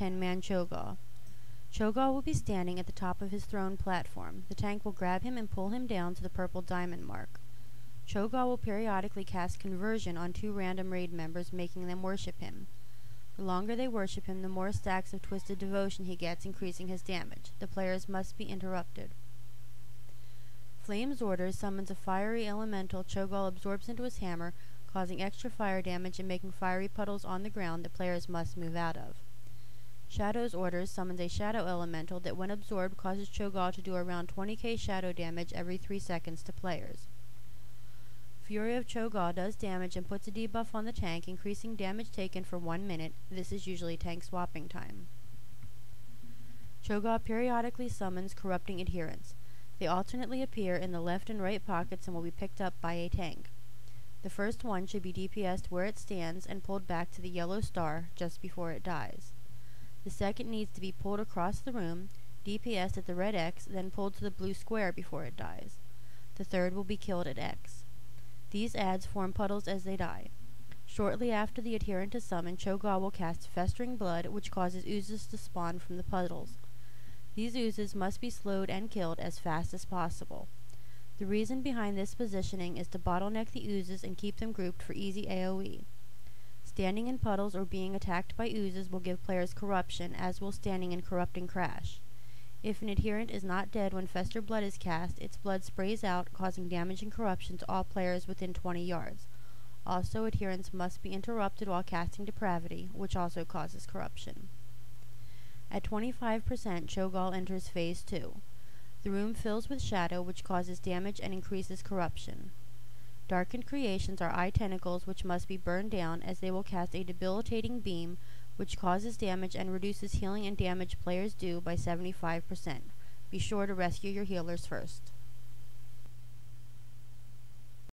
10-man Chogall. Chogall will be standing at the top of his throne platform. The tank will grab him and pull him down to the purple diamond mark. Cho'gall will periodically cast Conversion on 2 random raid members, making them worship him. The longer they worship him, the more stacks of Twisted Devotion he gets, increasing his damage. The players must be interrupted. Flame's Orders summons a fiery elemental Chogall absorbs into his hammer, causing extra fire damage and making fiery puddles on the ground that players must move out of. Shadow's Orders summons a shadow elemental that, when absorbed, causes Chogall to do around 20k shadow damage every 3 seconds to players. Fury of Cho'gall does damage and puts a debuff on the tank, increasing damage taken for 1 minute. This is usually tank swapping time. Chogall periodically summons Corrupting Adherents. They alternately appear in the left and right pockets and will be picked up by a tank. The first one should be DPS'd where it stands and pulled back to the yellow star just before it dies. The second needs to be pulled across the room, DPS'd at the red X, then pulled to the blue square before it dies. The third will be killed at X. These adds form puddles as they die. Shortly after the adherent is summoned, Cho'gall will cast Festering Blood, which causes oozes to spawn from the puddles. These oozes must be slowed and killed as fast as possible. The reason behind this positioning is to bottleneck the oozes and keep them grouped for easy AoE. Standing in puddles or being attacked by oozes will give players corruption, as will standing in Corrupting Crash. If an adherent is not dead when Fester Blood is cast, its blood sprays out, causing damage and corruption to all players within 20 yards. Also, adherents must be interrupted while casting Depravity, which also causes corruption. At 25%, Cho'gall enters Phase 2. The room fills with shadow, which causes damage and increases corruption. Darkened creations are eye tentacles, which must be burned down, as they will cast a debilitating beam, which causes damage and reduces healing and damage players do by 75%. Be sure to rescue your healers first.